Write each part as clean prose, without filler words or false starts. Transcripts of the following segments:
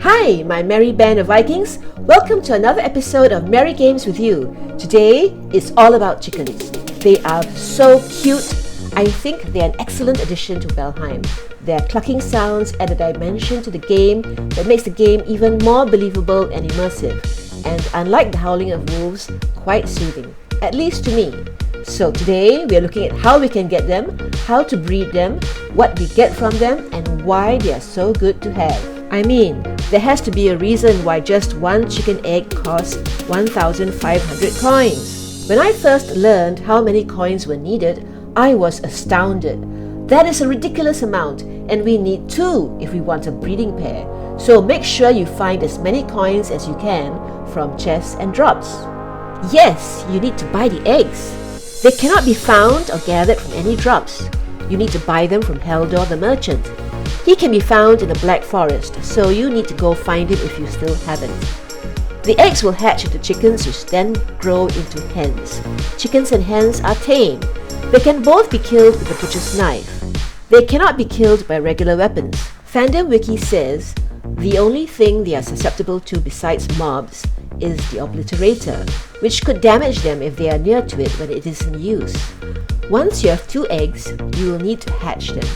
Hi, my merry band of Vikings. Welcome to another episode of Merry Games with You. Today, it's all about chickens. They are so cute. I think they're an excellent addition to Valheim. Their clucking sounds add a dimension to the game that makes the game even more believable and immersive. And unlike the howling of wolves, quite soothing, at least to me. So today, we are looking at how we can get them, how to breed them, what we get from them, and why they are so good to have. I mean, there has to be a reason why just one chicken egg costs 1,500 coins. When I first learned how many coins were needed, I was astounded. That is a ridiculous amount, and we need 2 if we want a breeding pair. So make sure you find as many coins as you can from chests and drops. Yes, you need to buy the eggs. They cannot be found or gathered from any drops. You need to buy them from Heldor the merchant. He can be found in the Black Forest, so you need to go find him if you still haven't. The eggs will hatch into chickens which then grow into hens. Chickens and hens are tame. They can both be killed with a butcher's knife. They cannot be killed by regular weapons. Fandom Wiki says the only thing they are susceptible to besides mobs is the obliterator, which could damage them if they are near to it when it is in use. Once you have 2 eggs, you will need to hatch them.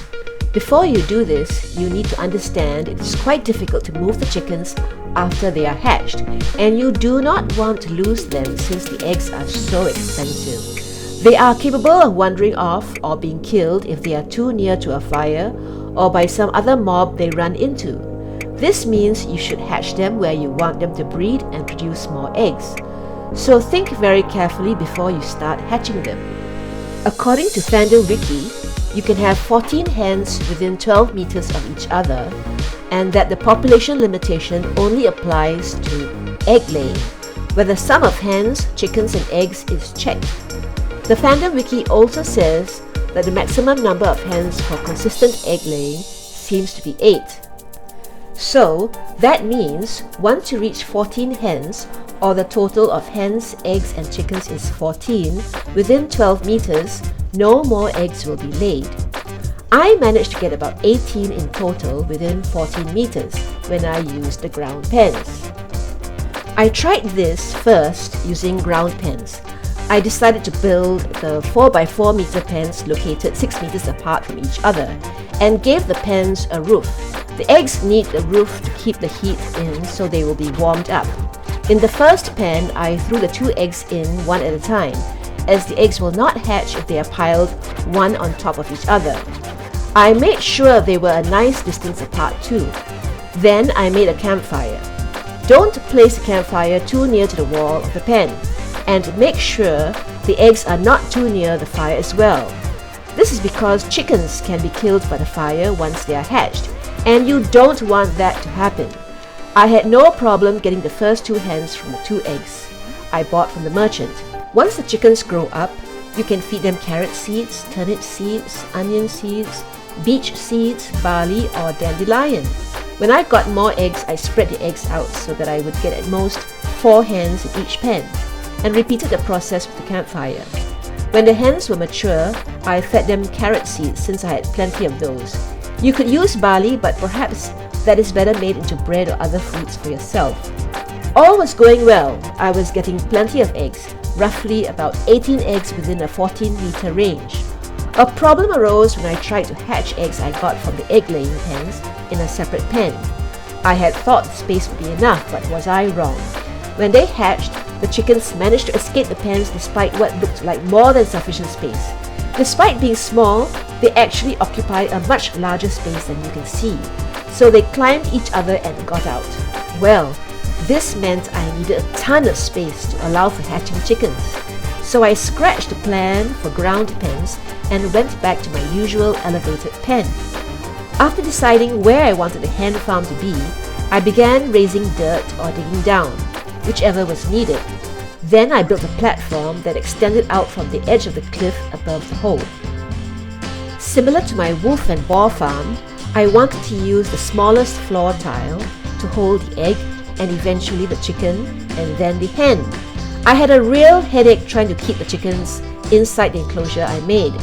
Before you do this, you need to understand it is quite difficult to move the chickens after they are hatched, and you do not want to lose them since the eggs are so expensive. They are capable of wandering off or being killed if they are too near to a fire or by some other mob they run into. This means you should hatch them where you want them to breed and produce more eggs. So think very carefully before you start hatching them. According to Fandom Wiki, you can have 14 hens within 12 meters of each other, and that the population limitation only applies to egg laying, where the sum of hens, chickens and eggs is checked. The Fandom Wiki also says that the maximum number of hens for consistent egg laying seems to be 8. So that means once you reach 14 hens, or the total of hens, eggs and chickens is 14, within 12 meters, no more eggs will be laid. I managed to get about 18 in total within 14 meters when I used the ground pens. I tried this first using ground pens. I decided to build the 4x4 meter pens located 6 meters apart from each other and gave the pens a roof. The eggs need the roof to keep the heat in so they will be warmed up. In the first pen, I threw the 2 eggs in one at a time, as the eggs will not hatch if they are piled one on top of each other. I made sure they were a nice distance apart too. Then I made a campfire. Don't place the campfire too near to the wall of the pen, and make sure the eggs are not too near the fire as well. This is because chickens can be killed by the fire once they are hatched, and you don't want that to happen. I had no problem getting the first 2 hens from the 2 eggs I bought from the merchant. Once the chickens grow up, you can feed them carrot seeds, turnip seeds, onion seeds, beech seeds, barley or dandelion. When I got more eggs, I spread the eggs out so that I would get at most 4 hens in each pen, and repeated the process with the campfire. When the hens were mature, I fed them carrot seeds since I had plenty of those. You could use barley, but perhaps that is better made into bread or other foods for yourself. All was going well. I was getting plenty of eggs, roughly about 18 eggs within a 14-meter range. A problem arose when I tried to hatch eggs I got from the egg-laying pens in a separate pen. I had thought the space would be enough, but was I wrong? When they hatched, the chickens managed to escape the pens despite what looked like more than sufficient space. Despite being small, they actually occupy a much larger space than you can see. So they climbed each other and got out. Well, this meant I needed a ton of space to allow for hatching chickens. So I scratched the plan for ground pens and went back to my usual elevated pen. After deciding where I wanted the hen farm to be, I began raising dirt or digging down, whichever was needed. Then I built a platform that extended out from the edge of the cliff above the hole. Similar to my wolf and boar farm, I wanted to use the smallest floor tile to hold the egg and eventually the chicken and then the hen. I had a real headache trying to keep the chickens inside the enclosure I made.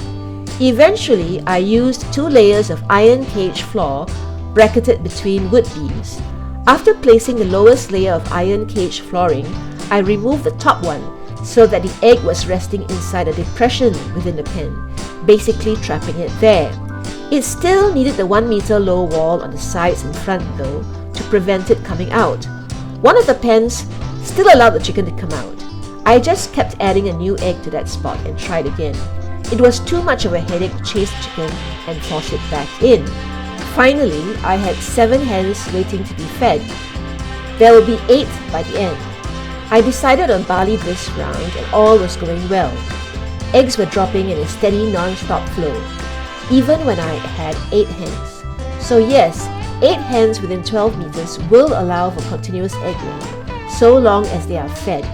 Eventually, I used 2 layers of iron cage floor bracketed between wood beams. After placing the lowest layer of iron cage flooring, I removed the top one so that the egg was resting inside a depression within the pen, basically trapping it there. It still needed the 1 meter low wall on the sides and front though to prevent it coming out. One of the pens still allowed the chicken to come out. I just kept adding a new egg to that spot and tried again. It was too much of a headache to chase the chicken and force it back in. Finally, I had 7 hens waiting to be fed. There will be 8 by the end. I decided on barley this round and all was going well. Eggs were dropping in a steady non-stop flow, even when I had 8 hens. So yes, 8 hens within 12 meters will allow for continuous egg laying, so long as they are fed.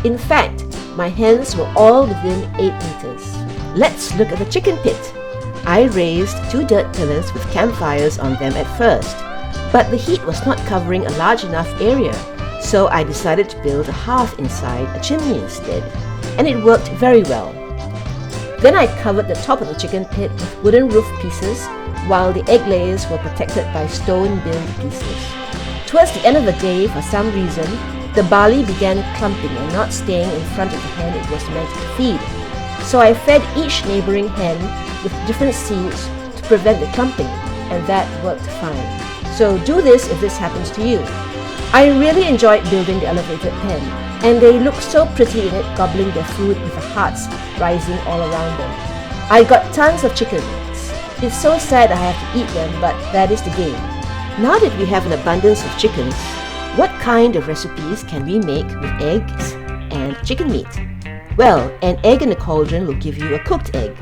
In fact, my hens were all within 8 meters. Let's look at the chicken pit. I raised 2 dirt pillars with campfires on them at first, but the heat was not covering a large enough area, so I decided to build a hearth inside a chimney instead, and it worked very well. Then I covered the top of the chicken pit with wooden roof pieces, while the egg layers were protected by stone build pieces. Towards the end of the day, for some reason, the barley began clumping and not staying in front of the hen it was meant to feed. So I fed each neighboring hen with different seeds to prevent the clumping, and that worked fine. So do this if this happens to you. I really enjoyed building the elevated pen, and they look so pretty in it, gobbling their food with the hearts rising all around them. I got tons of chickens. It's so sad I have to eat them, but that is the game. Now that we have an abundance of chickens, what kind of recipes can we make with eggs and chicken meat? Well, an egg in a cauldron will give you a cooked egg.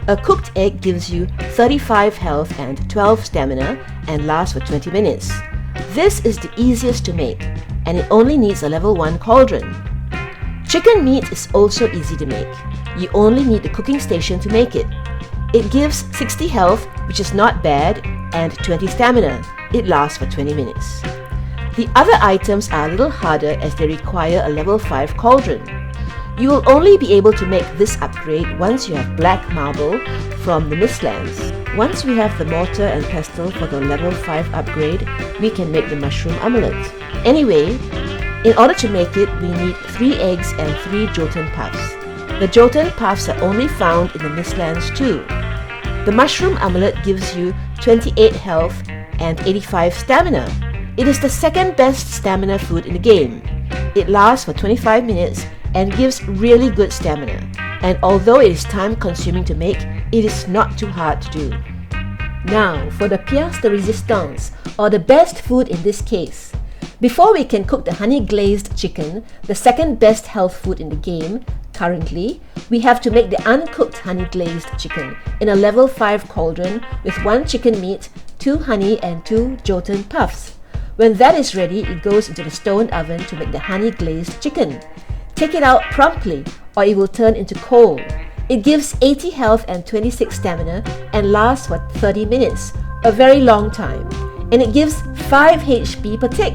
A cooked egg gives you 35 health and 12 stamina and lasts for 20 minutes. This is the easiest to make, and it only needs a level 1 cauldron. Chicken meat is also easy to make. You only need the cooking station to make it. It gives 60 health, which is not bad, and 20 stamina. It lasts for 20 minutes. The other items are a little harder as they require a level 5 cauldron. You will only be able to make this upgrade once you have black marble from the Mistlands. Once we have the mortar and pestle for the level 5 upgrade, we can make the mushroom omelette. Anyway, in order to make it, we need 3 eggs and 3 Jotun puffs. The Jotun puffs are only found in the Mistlands too. The mushroom omelette gives you 28 health and 85 stamina. It is the second best stamina food in the game. It lasts for 25 minutes and gives really good stamina. And although it is time consuming to make, it is not too hard to do. Now for the pièce de résistance, or the best food in this case. Before we can cook the honey glazed chicken, the second best health food in the game, currently, we have to make the uncooked honey glazed chicken in a level 5 cauldron with 1 chicken meat, 2 honey and 2 Jotun puffs. When that is ready, it goes into the stone oven to make the honey glazed chicken. Take it out promptly or it will turn into coal. It gives 80 health and 26 stamina and lasts for 30 minutes, a very long time. And it gives 5 HP per tick.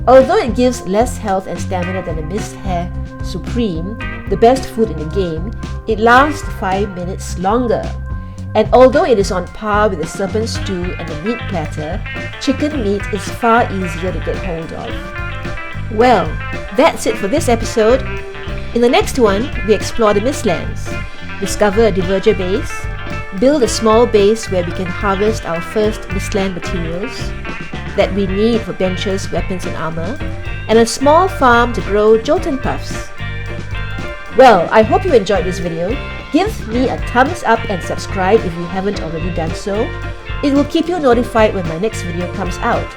Although it gives less health and stamina than the Mist Hair Supreme, the best food in the game, it lasts 5 minutes longer. And although it is on par with the serpent stew and the meat platter, chicken meat is far easier to get hold of. Well, that's it for this episode. In the next one, we explore the Mistlands, discover a diverger base, build a small base where we can harvest our first Mistland materials that we need for benches, weapons and armor, and a small farm to grow Jotun puffs. Well, I hope you enjoyed this video. Give me a thumbs up and subscribe if you haven't already done so. It will keep you notified when my next video comes out.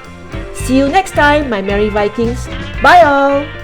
See you next time, my merry Vikings. Bye all!